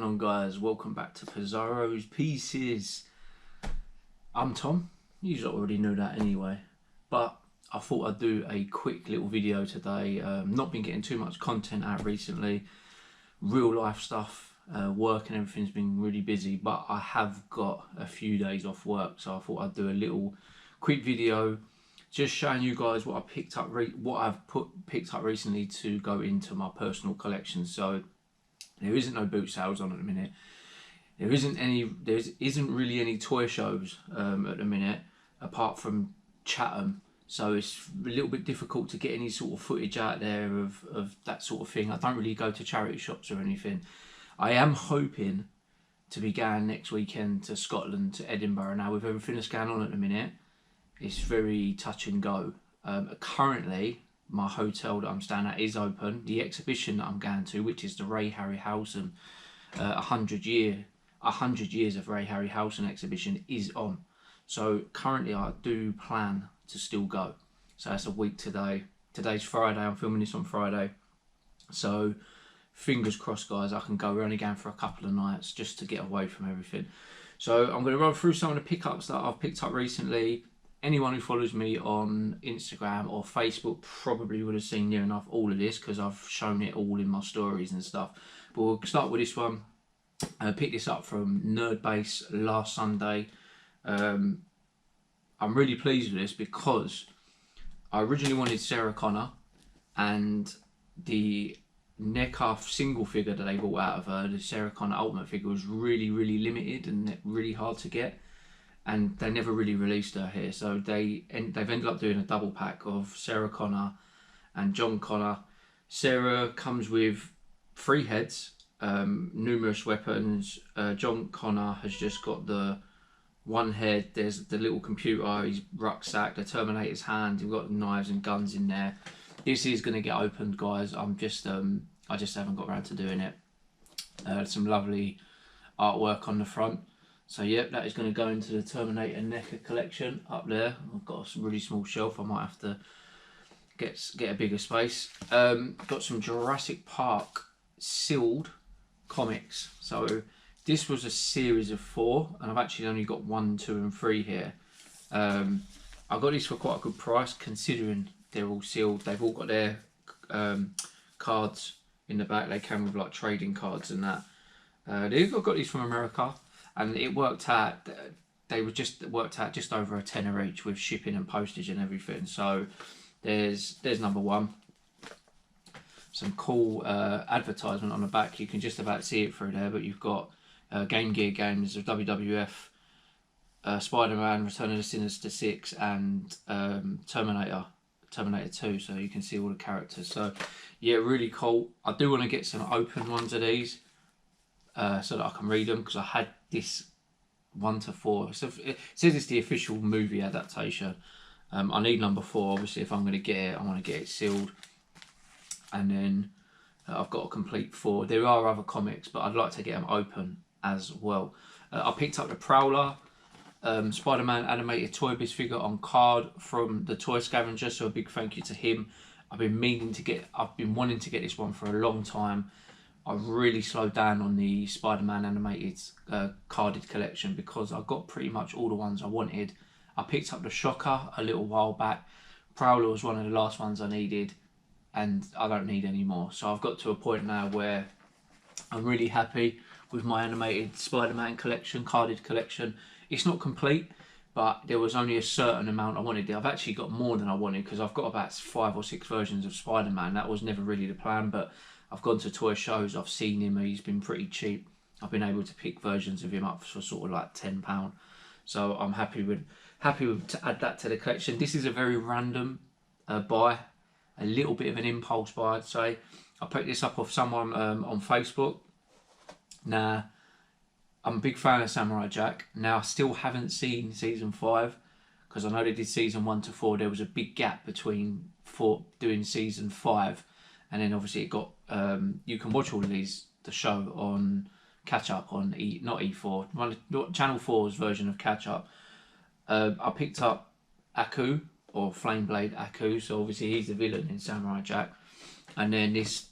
going on, guys? Welcome back to Pizarro's Pieces. I'm Tom. You already knew that anyway, but I thought I'd do a quick little video today. Not been getting too much content out recently. Real life stuff, work and everything's been really busy, but I have got a few days off work, so I thought I'd do a little quick video just showing you guys what I picked up, picked up recently to go into my personal collection. So there isn't no boot sales on at the minute. There isn't really any toy shows at the minute, apart from Chatham. So it's a little bit difficult to get any sort of footage out there of that sort of thing. I don't really go to charity shops or anything. I am hoping to be going next weekend to Scotland, to Edinburgh. Now, with everything that's going on at the minute, it's very touch and go. Currently, my hotel that I'm staying at is open. The exhibition that I'm going to, which is the Ray Harryhausen 100 years of Ray Harryhausen exhibition, is on. So currently I do plan to still go. So that's a week today. Today's Friday. I'm filming this on Friday. So fingers crossed, guys, I can go. We're only going for a couple of nights just to get away from everything. So I'm going to run through some of the pickups that I've picked up recently. Anyone who follows me on Instagram or Facebook probably would have seen near enough all of this, because I've shown it all in my stories and stuff. But we'll start with this one. I picked this up from Nerd Base last Sunday. I'm really pleased with this because I originally wanted Sarah Connor, and the neck-off single figure that they brought out of her, the Sarah Connor Ultimate figure, was really limited and really hard to get. And they never really released her here, so they've ended up doing a double pack of Sarah Connor and John Connor. Sarah comes with 3 heads, numerous weapons. John Connor has just got the 1 head. There's the little computer, his rucksack, the Terminator's hand. You've got knives and guns in there. This is going to get opened, guys. I just haven't got around to doing it. Some lovely artwork on the front. So yep, that is going to go into the Terminator NECA collection up there. I've got a really small shelf. I might have to get a bigger space. Got some Jurassic Park sealed comics. So this was a series of 4, and I've actually only got 1, 2, and 3 here. I got these for quite a good price, considering they're all sealed. They've all got their cards in the back. They came with like trading cards and that. I got these from America. And it worked out, they were worked out just over a tenner each with shipping and postage and everything. So there's number 1. Some cool advertisement on the back. You can just about see it through there, but you've got Game Gear games of WWF, SpiderMan, Return of the Sinister Six, and Terminator 2. So you can see all the characters. So yeah, really cool. I do want to get some open ones of these so that I can read them, because I had this 1 to 4. So it says it's the official movie adaptation. I need number 4. Obviously, if I'm going to get it, I want to get it sealed. And then I've got a complete 4. There are other comics, but I'd like to get them open as well. I picked up the Prowler SpiderMan animated Toy Biz figure on card from the Toy Scavenger, so a big thank you to him. I've been wanting to get this one for a long time. I've really slowed down on the Spider-Man animated carded collection, because I got pretty much all the ones I wanted. I picked up the Shocker a little while back. Prowler was one of the last ones I needed, and I don't need any more. So I've got to a point now where I'm really happy with my animated Spider-Man collection, carded collection. It's not complete, but there was only a certain amount I wanted. I've actually got more than I wanted, because I've got about 5 or 6 versions of Spider-Man. That was never really the plan, but I've gone to toy shows, I've seen him, he's been pretty cheap. I've been able to pick versions of him up for sort of like £10. So I'm happy with to add that to the collection. This is a very random buy, a little bit of an impulse buy, I'd say. I picked this up off someone on Facebook. Now, I'm a big fan of Samurai Jack. Now, I still haven't seen season 5, because I know they did season 1 to 4. There was a big gap between doing season 5. And then obviously it got, you can watch all of the show on catch up on not E4, Channel 4's version of catch up. I picked up Aku, or Flameblade Aku, so obviously he's the villain in Samurai Jack. And then this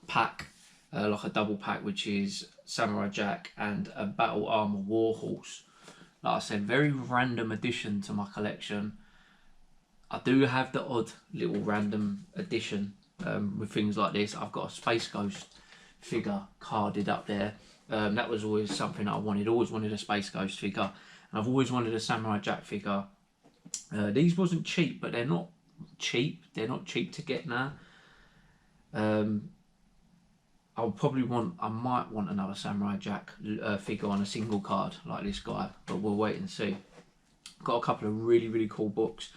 pack, like a double pack, which is Samurai Jack and a Battle Armor Warhorse. Like I said, very random addition to my collection. I do have the odd little random addition with things like this. I've got a Space Ghost figure carded up there. That was always something I wanted. Always wanted a Space Ghost figure. And I've always wanted a Samurai Jack figure. These wasn't cheap, but they're not cheap. They're not cheap to get now. I might want another Samurai Jack figure on a single card like this guy, but we'll wait and see. Got a couple of really cool books.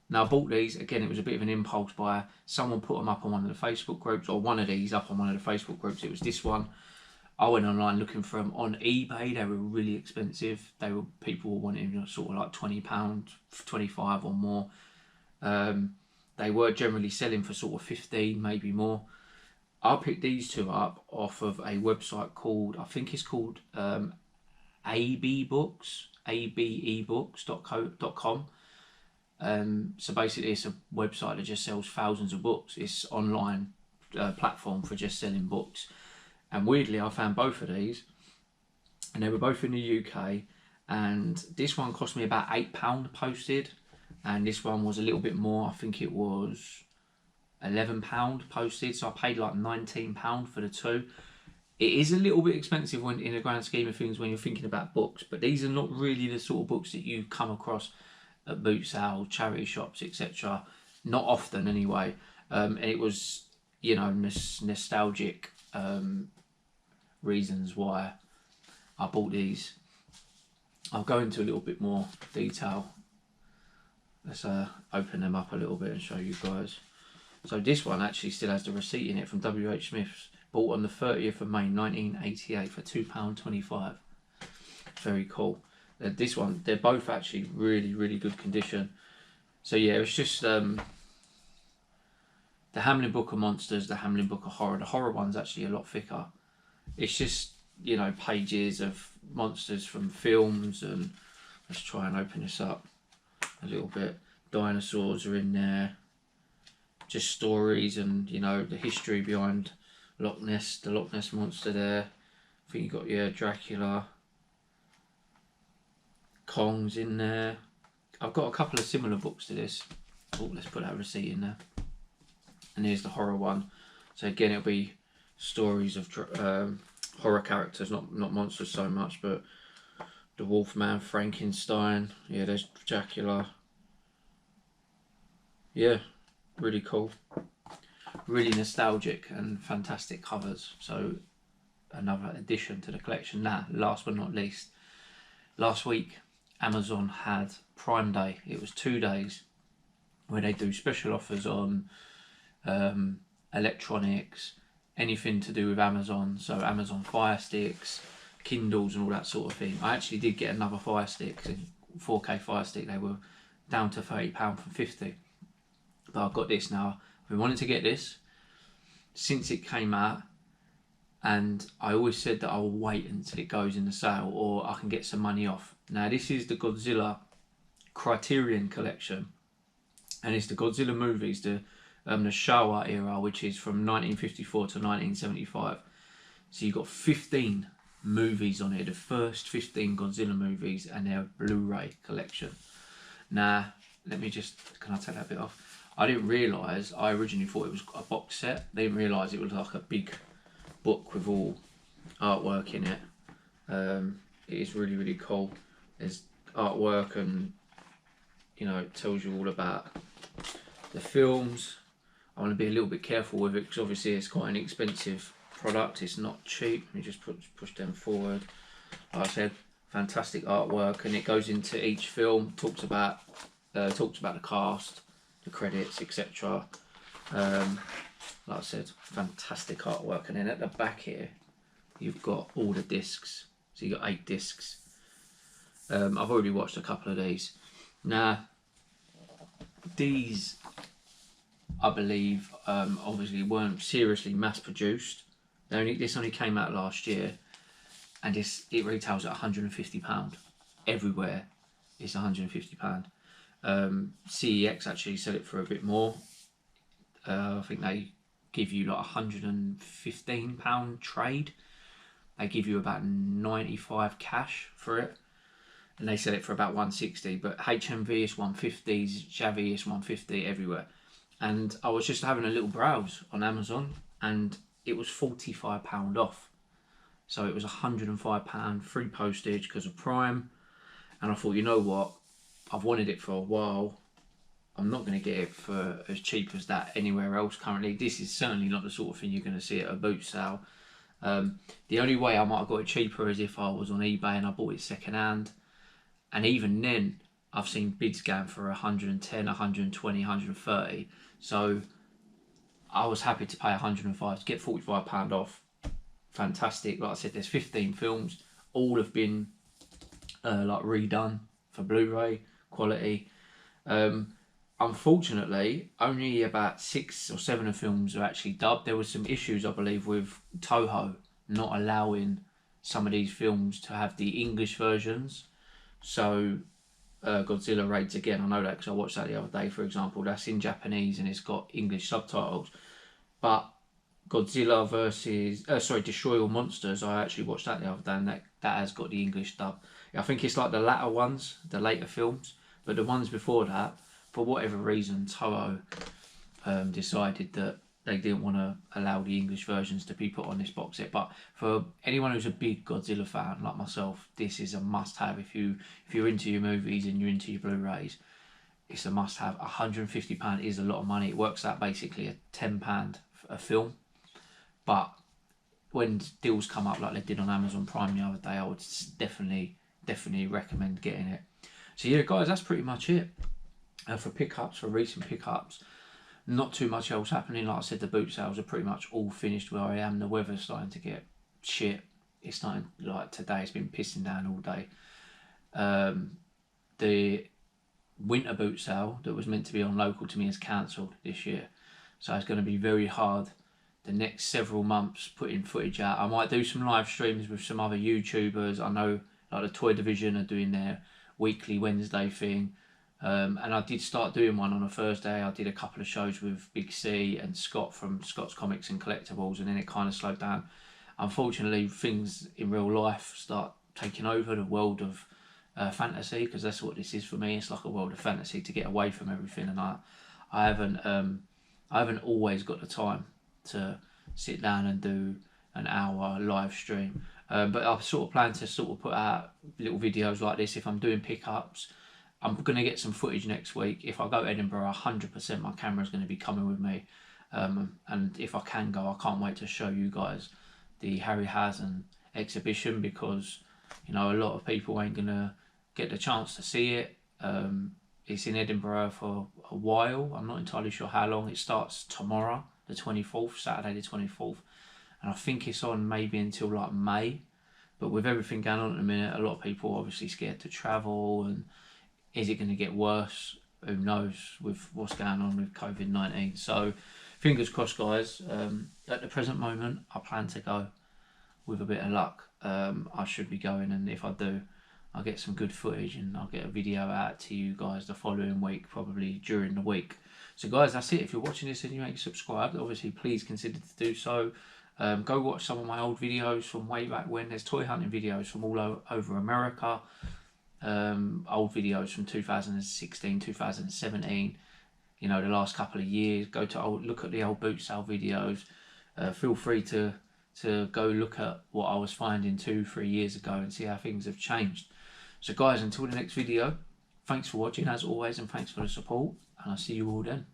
Now I bought these, again it was a bit of an impulse buy. Someone put them up on one of the Facebook groups, or one of these up on one of the Facebook groups. It was this one. I went online looking for them on eBay. They were really expensive. People were wanting sort of like £20, 25 or more. They were generally selling for sort of 15, maybe more. I picked these two up off of a website called, I think it's called abebooks, abebooks.com. So basically it's a website that just sells thousands of books. It's online platform for just selling books. And weirdly I found both of these, and they were both in the UK, and this one cost me about £8 posted, and this one was a little bit more. I think it was £11 posted, so I paid like £19 for the two. It is a little bit expensive when, in the grand scheme of things, when you're thinking about books, but these are not really the sort of books that you come across at boot sales, charity shops, etc. Not often anyway. And it was, you know, nostalgic reasons why I bought these. I'll go into a little bit more detail. Let's open them up a little bit and show you guys. So this one actually still has the receipt in it from WH Smith's. Bought on the 30th of May 1988 for £2.25. Very cool. This one, they're both actually really good condition. So yeah, it's just the Hamlin Book of Monsters, the Hamlin Book of Horror. The horror one's actually a lot thicker. It's just, you know, pages of monsters from films, and let's try and open this up a little bit. Dinosaurs are in there. Just stories and, you know, the history behind Loch Ness, the Loch Ness monster there. I think you got, yeah, Dracula. Kong's in there. I've got a couple of similar books to this. Oh, let's put that receipt in there. And here's the horror one. So again, it'll be stories of horror characters, not monsters so much, but the Wolfman, Frankenstein. Yeah, there's Dracula. Yeah, really cool. Really nostalgic and fantastic covers. So another addition to the collection. Now, last but not least, last week Amazon had Prime Day. It was 2 days where they do special offers on electronics, anything to do with Amazon. So Amazon Fire Sticks, Kindles and all that sort of thing. I actually did get another Fire Stick, 4K Fire Stick. They were down to £30 from £50. But I've got this now. I've been wanting to get this since it came out, and I always said that I will wait until it goes in the sale or I can get some money off. Now this is the Godzilla Criterion collection, and it's the Godzilla movies, the Showa era, which is from 1954 to 1975. So you've got 15 movies on it, the first 15 Godzilla movies, and their Blu-ray collection. Now, let me just, can I take that bit off? I didn't realise, I originally thought it was a box set. I didn't realise it was like a big book with all artwork in it. It is really cool. There's artwork, and, you know, it tells you all about the films. I want to be a little bit careful with it because obviously it's quite an expensive product. It's not cheap. Let me just push them forward. Like I said, fantastic artwork, and it goes into each film, talks about the cast, the credits, etc. Like I said, fantastic artwork. And then at the back here, you've got all the discs. So you've got 8 discs. I've already watched a couple of these. Now, these, I believe, obviously weren't seriously mass produced. This only came out last year, and it retails at £150 everywhere. It's £150. CEX actually sell it for a bit more. I think they give you like £115 trade, they give you about 95 cash for it, and they sell it for about 160. But HMV is 150, Xavi is 150 everywhere. And I was just having a little browse on Amazon, and it was £45 off. So it was £105 free postage because of Prime. And I thought, you know what, I've wanted it for a while. I'm not going to get it for as cheap as that anywhere else currently. This is certainly not the sort of thing you're going to see at a boot sale. The only way I might have got it cheaper is if I was on eBay and I bought it second hand. And even then, I've seen bids going for 110, 120, 130. So I was happy to pay 105 to get £45 off. Fantastic. Like I said, there's 15 films. All have been like redone for Blu-ray quality. Unfortunately, only about 6 or 7 of the films are actually dubbed. There was some issues, I believe, with Toho not allowing some of these films to have the English versions. So Godzilla Raids Again, I know that because I watched that the other day, for example. That's in Japanese and it's got English subtitles. But Godzilla versus Destroy All Monsters, I actually watched that the other day, and that has got the English dub. I think it's like the latter ones, the later films, but the ones before that, for whatever reason, Toho decided that they didn't want to allow the English versions to be put on this box set. But for anyone who's a big Godzilla fan like myself, this is a must-have. If you're into your movies and you're into your Blu-rays, it's a must-have. £150 is a lot of money. It works out basically at £10 a film. But when deals come up like they did on Amazon Prime the other day, I would definitely recommend getting it. So yeah, guys, that's pretty much it for pickups, for recent pickups. Not too much else happening. Like I said, the boot sales are pretty much all finished where I am. The weather's starting to get shit. It's starting, like today, it's been pissing down all day. The winter boot sale that was meant to be on local to me is cancelled this year. So it's going to be very hard the next several months putting footage out. I might do some live streams with some other YouTubers. I know like the Toy Division are doing their weekly Wednesday thing. And I did start doing one on a Thursday. I did a couple of shows with Big C and Scott from Scott's Comics and Collectibles, and then it kind of slowed down. Unfortunately, things in real life start taking over the world of fantasy, because that's what this is for me. It's like a world of fantasy to get away from everything, and I haven't always got the time to sit down and do an hour live stream. But I sort of plan to sort of put out little videos like this if I'm doing pickups. I'm going to get some footage next week. If I go to Edinburgh, 100% my camera's going to be coming with me. And if I can go, I can't wait to show you guys the Harryhausen exhibition, because, you know, a lot of people ain't going to get the chance to see it. It's in Edinburgh for a while. I'm not entirely sure how long. It starts tomorrow, the 24th, Saturday the 24th. And I think it's on maybe until like May. But with everything going on at the minute, a lot of people are obviously scared to travel, and is it going to get worse? Who knows with what's going on with COVID-19. So fingers crossed, guys. At the present moment, I plan to go. With a bit of luck, I should be going, and if I do, I'll get some good footage and I'll get a video out to you guys the following week, probably during the week. So guys, that's it. If you're watching this and you ain't subscribed, obviously please consider to do so. Go watch some of my old videos from way back when. There's toy hunting videos from all over America. Old videos from 2016, 2017, you know, the last couple of years. Go to look at the old boot sale videos. Feel free to go look at what I was finding 2-3 years ago and see how things have changed. So guys, until the next video, thanks for watching as always, and thanks for the support, and I'll see you all then.